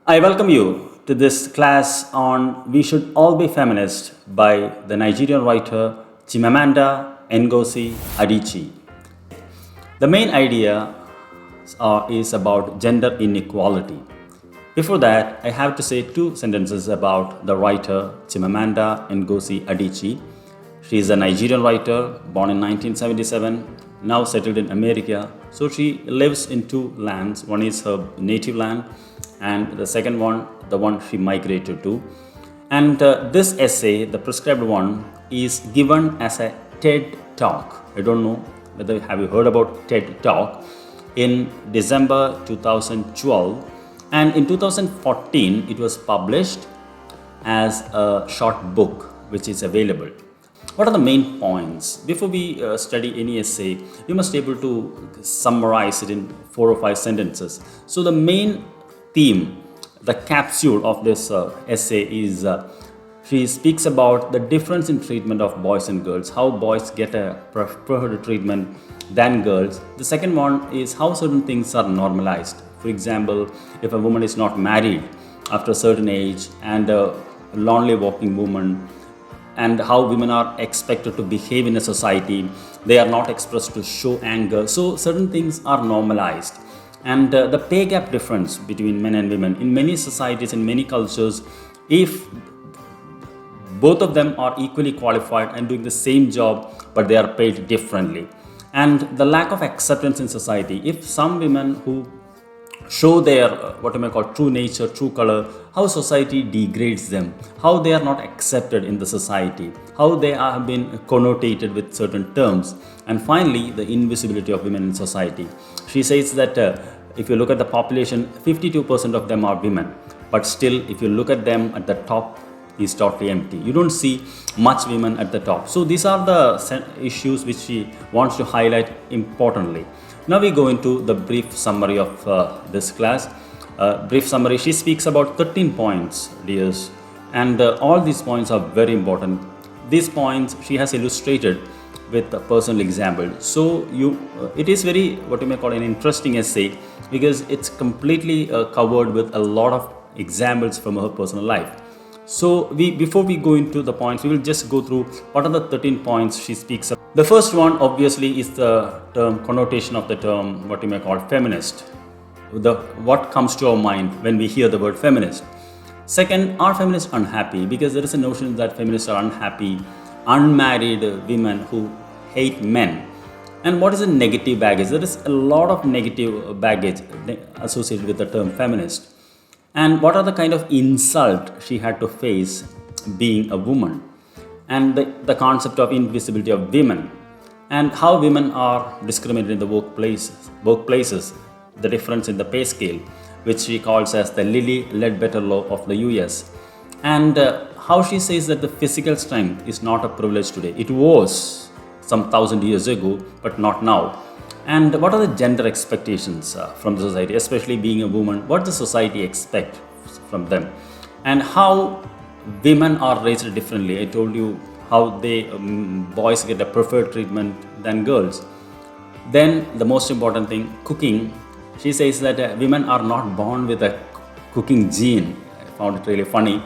I welcome you to this class on We Should All Be Feminists by the Nigerian writer Chimamanda Ngozi Adichie. The main idea is about gender inequality. Before that, I have to say two sentences about the writer Chimamanda Ngozi Adichie. She is a Nigerian writer born in 1977, now settled in America. So she lives in two lands. One is her native land, and the second one, the one she migrated to. And this essay, the prescribed one, is given as a TED Talk. I don't know whether have you heard about TED Talk in December 2012, and in 2014 it was published as a short book which is available. What are the main points? Before we study any essay, we must be able to summarize it in 4 or 5 sentences. So the main theme, the capsule of this essay is she speaks about the difference in treatment of boys and girls, how boys get a preferred treatment than girls. The second one is how certain things are normalized. For example, if a woman is not married after a certain age and a lonely walking woman, and how women are expected to behave in a society, they are not expressed to show anger. So certain things are normalized. And the pay gap difference between men and women in many societies, in many cultures, if both of them are equally qualified and doing the same job but they are paid differently, and the lack of acceptance in society, if some women who show their what you may call true nature, true color, how society degrades them, how they are not accepted in the society, how they have been connotated with certain terms, and finally the invisibility of women in society. She says that if you look at the population, 52% of them are women, but still if you look at them at the top, is totally empty. You don't see much women at the top. So these are the issues which she wants to highlight importantly. Now we go into the brief summary of this class. Brief summary, she speaks about 13 points, dears, and all these points are very important. These points she has illustrated with a personal example. So it is very what you may call an interesting essay because it's completely covered with a lot of examples from her personal life. So before we go into the points, we will just go through what are the 13 points she speaks of. The first one obviously is the term, connotation of the term, what you may call feminist. What comes to our mind when we hear the word feminist. Second, are feminists unhappy? Because there is a notion that feminists are unhappy, unmarried women who hate men. And what is the negative baggage? There is a lot of negative baggage associated with the term feminist. And what are the kind of insult she had to face being a woman? And the concept of invisibility of women, and how women are discriminated in the workplaces, the difference in the pay scale, which she calls as the Lilly Ledbetter law of the US, and how she says that the physical strength is not a privilege today. It was some 1,000 years ago, but not now. And what are the gender expectations from the society, especially being a woman, what does society expect from them, and how women are raised differently. I told you how boys get a preferred treatment than girls. Then the most important thing, cooking. She says that women are not born with a cooking gene. I found it really funny.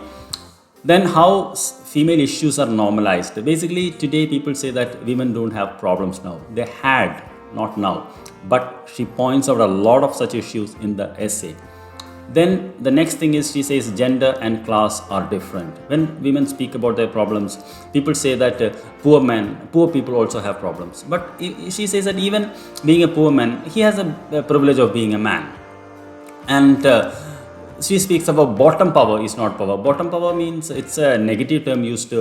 Then how female issues are normalized. Basically today people say that women don't have problems now. They had, not now. But she points out a lot of such issues in the essay. Then the next thing is she says gender and class are different. When women speak about their problems, people say that poor people also have problems. But she says that even being a poor man, he has a privilege of being a man. And she speaks about bottom power is not power. Bottom power means it's a negative term used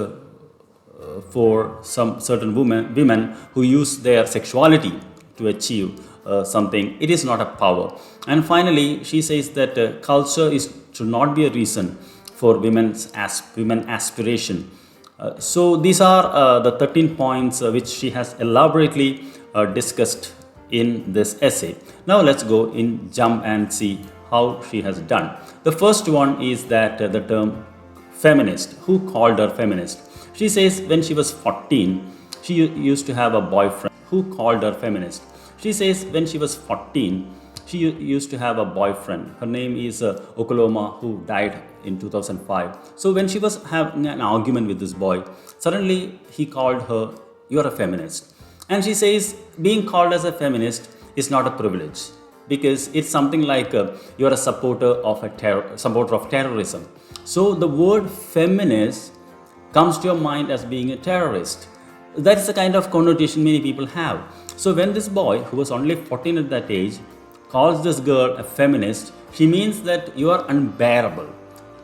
for some certain women who use their sexuality to achieve something. It is not a power. And finally, she says that culture should not be a reason for women aspiration. So these are the 13 points which she has elaborately discussed in this essay. Now let's jump and see how she has done. The first one is that the term feminist. Who called her feminist? She says when she was 14, she used to have a boyfriend who called her feminist. She says when she was 14, used to have a boyfriend. Her name is Okoloma, who died in 2005. So when she was having an argument with this boy, suddenly he called her, "You are a feminist." And she says, being called as a feminist is not a privilege, because it's something like you're a supporter of terrorism. So the word feminist comes to your mind as being a terrorist. That's the kind of connotation many people have. So when this boy, who was only 14 at that age, calls this girl a feminist, she means that you are unbearable.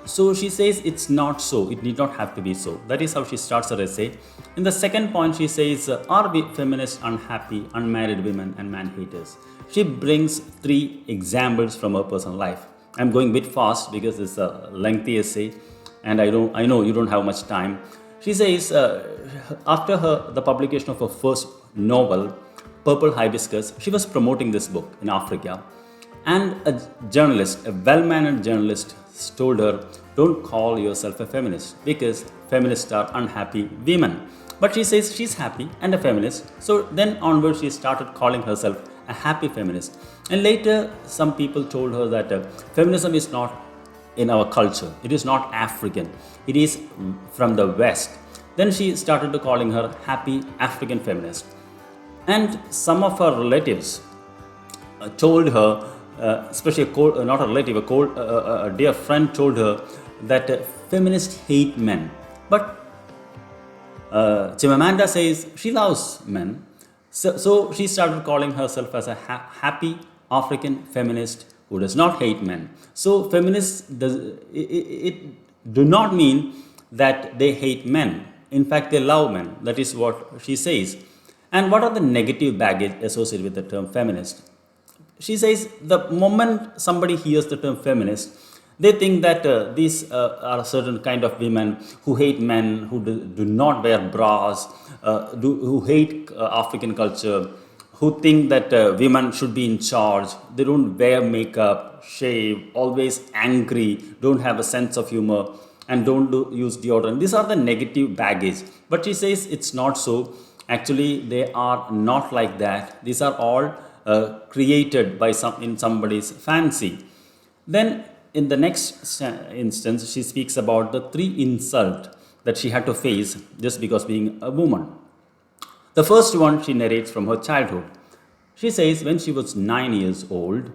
So she says it's not so, it need not have to be so. That is how she starts her essay. In the second point, she says, are we feminists unhappy, unmarried women, and man haters? She brings 3 examples from her personal life. I'm going a bit fast because it's a lengthy essay, and I know you don't have much time. She says, after the publication of her first novel, Purple Hibiscus, she was promoting this book in Africa. And a journalist, a well-mannered journalist, told her, don't call yourself a feminist, because feminists are unhappy women. But she says she's happy and a feminist. So then onwards, she started calling herself a happy feminist. And later, some people told her that feminism is not in our culture. It is not African. It is from the West. Then she started calling her happy African feminist. And some of her relatives told her, especially not a relative, a dear friend told her that feminists hate men. But Chimamanda says she loves men. So she started calling herself as a happy African feminist who does not hate men. So feminists do not mean that they hate men. In fact, they love men. That is what she says. And what are the negative baggage associated with the term feminist? She says the moment somebody hears the term feminist, they think that these are a certain kind of women who hate men, who do not wear bras, who hate African culture, who think that women should be in charge. They don't wear makeup, shave, always angry, don't have a sense of humor, and don't use deodorant. These are the negative baggage. But she says it's not so. Actually, they are not like that. These are all created by in somebody's fancy. Then in the next instance, she speaks about the 3 insults that she had to face just because being a woman. The first one she narrates from her childhood. She says when she was 9 years old,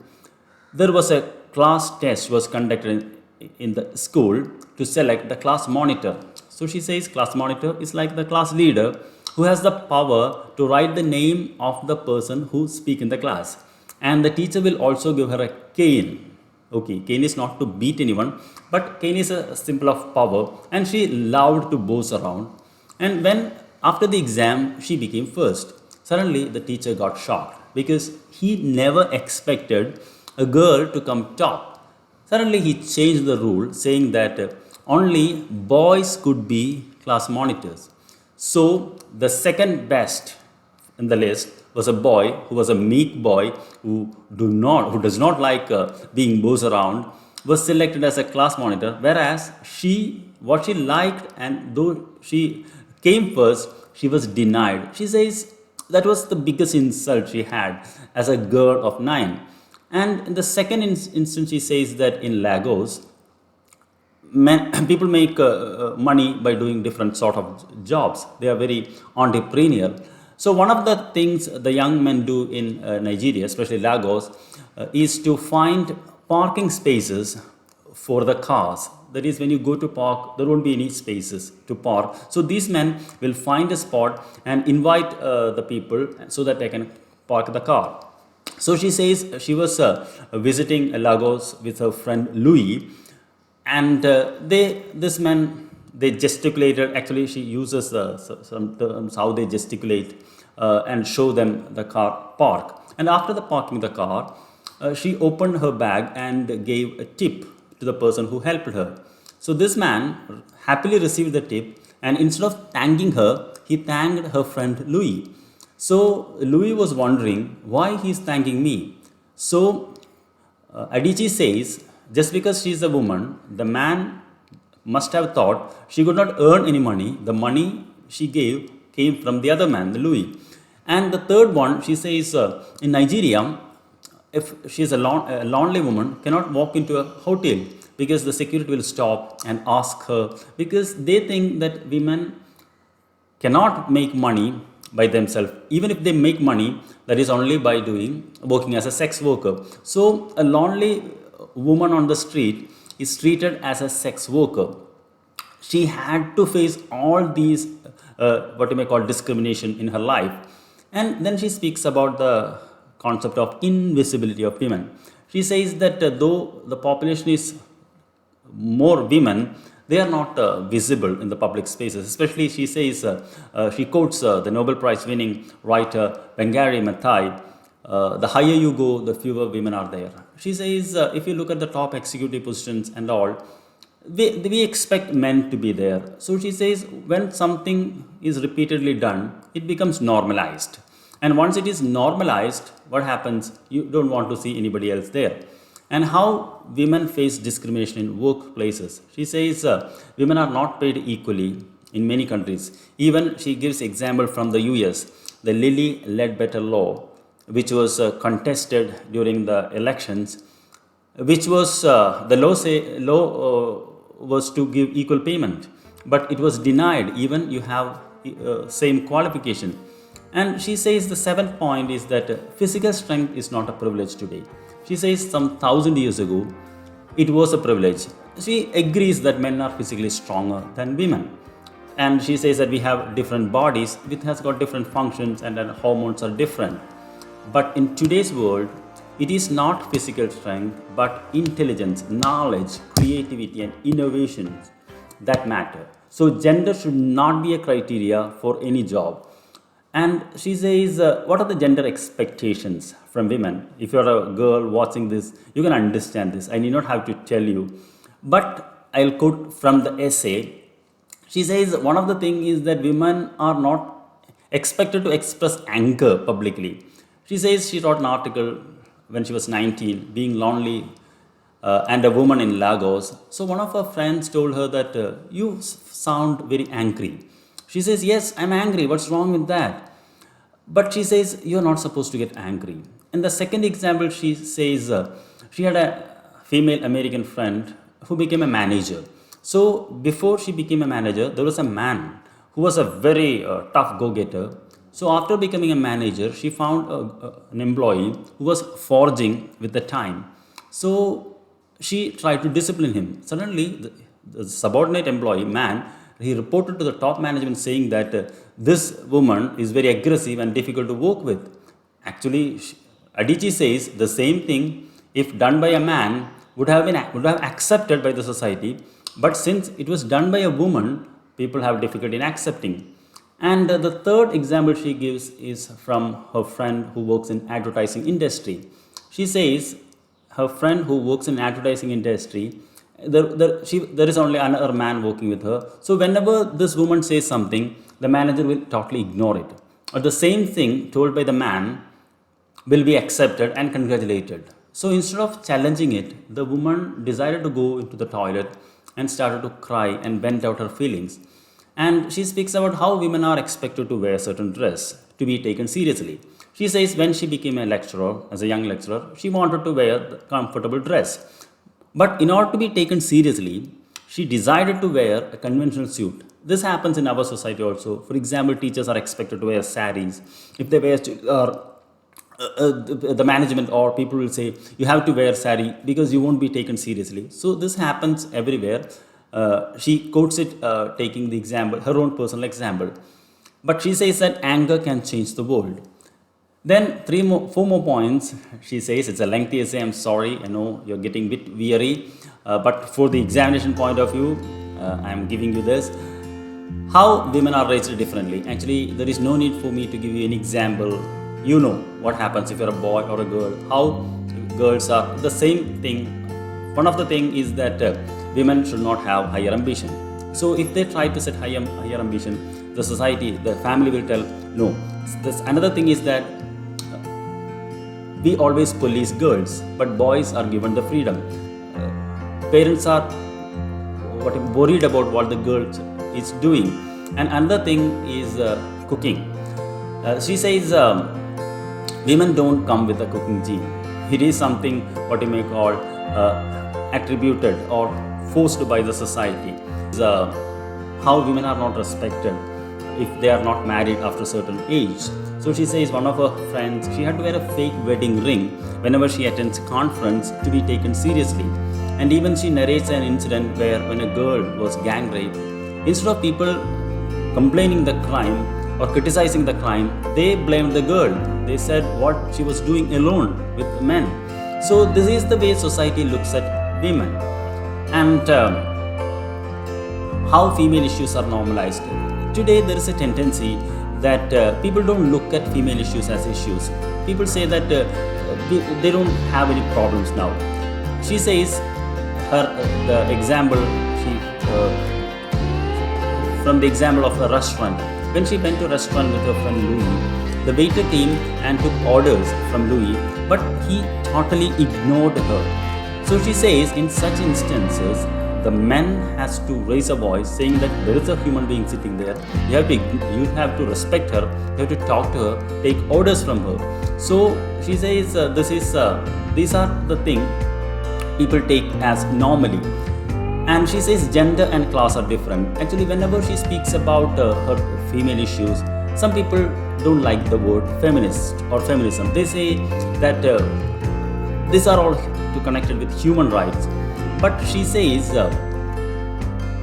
there was a class test was conducted in the school to select the class monitor. So she says class monitor is like the class leader who has the power to write the name of the person who speaks in the class. And the teacher will also give her a cane. Okay, cane is not to beat anyone, but cane is a symbol of power. And she loved to boast around. And when after the exam, she became first. Suddenly, the teacher got shocked because he never expected a girl to come top. Suddenly, he changed the rule, saying that only boys could be class monitors. So the second best in the list was a boy who was a meek boy who does not like being bossed around, was selected as a class monitor, whereas what she liked, and though she came first, she was denied. She says that was the biggest insult she had as a girl of 9. And in the second instance, she says that in Lagos, people make money by doing different sort of jobs. They are very entrepreneurial. So one of the things the young men do in Nigeria, especially Lagos, is to find parking spaces for the cars. That is, when you go to park, there won't be any spaces to park. So these men will find a spot and invite the people so that they can park the car. So she says she was visiting Lagos with her friend Louis, and this man, they gesticulated. Actually, she uses some terms how they gesticulate and show them the car park. And after the parking the car, she opened her bag and gave a tip to the person who helped her. So this man happily received the tip, and instead of thanking her, he thanked her friend Louis. So Louis was wondering why he is thanking me. So Adichie says, just because she is a woman, the man must have thought she could not earn any money. The money she gave came from the other man, the Louis. And the third one, she says, in Nigeria, if she's a lonely woman, cannot walk into a hotel because the security will stop and ask her, because they think that women cannot make money by themselves. Even if they make money, that is only by doing working as a sex worker. So a lonely woman on the street is treated as a sex worker. She had to face all these what you may call discrimination in her life. And then she speaks about the concept of invisibility of women. She says that though the population is more women, they are not visible in the public spaces. Especially, she says, she quotes the Nobel Prize winning writer Wangari Maathai, the higher you go, the fewer women are there. She says, if you look at the top executive positions and all, we expect men to be there. So she says, when something is repeatedly done, it becomes normalized. And once it is normalized, what happens? You don't want to see anybody else there. And how women face discrimination in workplaces. She says women are not paid equally in many countries. Even she gives example from the US, the Lilly Ledbetter law, which was contested during the elections, which was the law was to give equal payment, but it was denied even you have same qualification. And she says the seventh point is that physical strength is not a privilege today. She says some 1,000 years ago, it was a privilege. She agrees that men are physically stronger than women. And she says that we have different bodies, which has got different functions, and then hormones are different. But in today's world, it is not physical strength, but intelligence, knowledge, creativity, and innovations that matter. So gender should not be a criteria for any job. And she says, what are the gender expectations from women? If you're a girl watching this, you can understand this. I need not have to tell you. But I'll quote from the essay. She says, one of the things is that women are not expected to express anger publicly. She says she wrote an article when she was 19, being lonely and a woman in Lagos. So one of her friends told her that you sound very angry. She says, yes, I'm angry. What's wrong with that? But she says, you're not supposed to get angry. And the second example, she says, she had a female American friend who became a manager. So before she became a manager, there was a man who was a very tough go-getter. So after becoming a manager, she found an employee who was forging with the time. So she tried to discipline him. Suddenly, the subordinate employee, man, he reported to the top management saying that this woman is very aggressive and difficult to work with. Actually, Adichie says the same thing, if done by a man, would have accepted by the society. But since it was done by a woman, people have difficulty in accepting. And the third example she gives is from her friend who works in advertising industry. She says her friend who works in advertising industry, there is only another man working with her. So whenever this woman says something, the manager will totally ignore it. Or the same thing told by the man will be accepted and congratulated. So instead of challenging it, the woman decided to go into the toilet and started to cry and vent out her feelings. And she speaks about how women are expected to wear a certain dress to be taken seriously. She says when she became a lecturer, as a young lecturer, she wanted to wear the comfortable dress. But in order to be taken seriously, she decided to wear a conventional suit. This happens in our society also. For example, teachers are expected to wear saris. If they wear, the management or people will say, you have to wear sari because you won't be taken seriously. So this happens everywhere. She quotes it taking the example, her own personal example. But she says that anger can change the world. Then four more points. She says it's a lengthy essay. I'm sorry, I know you're getting a bit weary. But for the examination point of view, I'm giving you this. How women are raised differently. Actually, there is no need for me to give you an example. You know what happens if you're a boy or a girl. How girls are the same thing. One of the things is that women should not have higher ambition. So if they try to set higher ambition, the society, the family will tell no. Another thing is that we always police girls, but boys are given the freedom. Parents are worried about what the girl is doing. And another thing is cooking. She says women don't come with a cooking gene. It is something what you may call attributed or forced by the society. How women are not respected if they are not married after a certain age. So she says one of her friends, she had to wear a fake wedding ring whenever she attends a conference to be taken seriously. And even she narrates an incident where when a girl was gang raped, instead of people complaining the crime or criticizing the crime, they blamed the girl. They said what she was doing alone with men. So this is the way society looks at women. And how female issues are normalized. Today there is a tendency that people don't look at female issues as issues. People say that they don't have any problems now. She says the example from the example of a restaurant. When she went to a restaurant with her friend Louis, the waiter came and took orders from Louis, but he totally ignored her. So she says in such instances, the man has to raise a voice saying that there is a human being sitting there. You have to respect her. You have to talk to her, take orders from her. So she says these are the things people take as normally. And she says gender and class are different. Actually, whenever she speaks about her female issues, some people don't like the word feminist or feminism. They say that these are all connected with human rights. But she says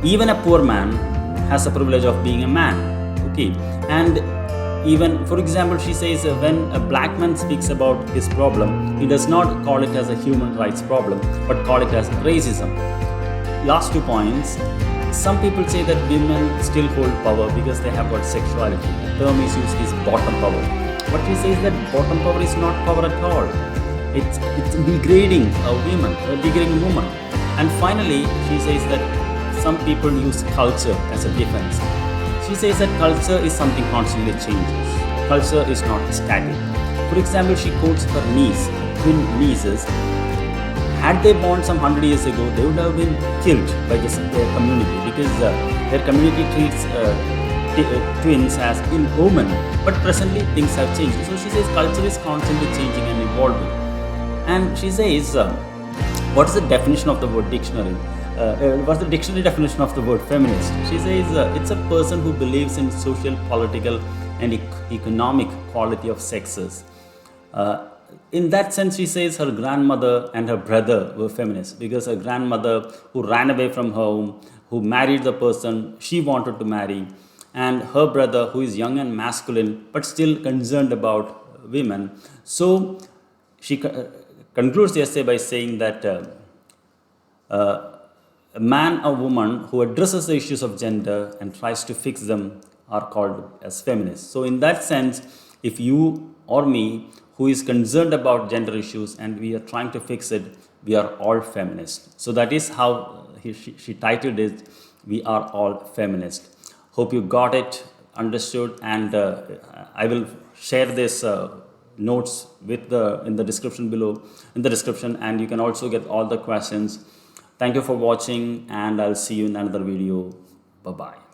even a poor man has the privilege of being a man. Okay, and even, for example, she says when a black man speaks about his problem, he does not call it as a human rights problem, but call it as racism. Last 2 points. Some people say that women still hold power because they have got sexuality. The term is used is bottom power. But she says that bottom power is not power at all. It's degrading a woman. And finally, she says that some people use culture as a defense. She says that culture is something constantly changes. Culture is not static. For example, she quotes her twin nieces. Had they born some 100 years ago, they would have been killed by their community because their community treats twins as inhuman. But presently, things have changed. So she says culture is constantly changing and evolving. And she says, what is the definition of the word dictionary? What's the dictionary definition of the word feminist? She says it's a person who believes in social, political, and economic equality of sexes. In that sense, she says her grandmother and her brother were feminists because her grandmother, who ran away from home, who married the person she wanted to marry, and her brother, who is young and masculine but still concerned about women. So she concludes the essay by saying that a man or woman who addresses the issues of gender and tries to fix them are called as feminists. So in that sense, if you or me who is concerned about gender issues and we are trying to fix it, we are all feminists. So that is how she titled it, We Are All Feminists. Hope you got it, understood, and I will share this notes in the description below, and you can also get all the questions. Thank you for watching, and I'll see you in another video. Bye-bye.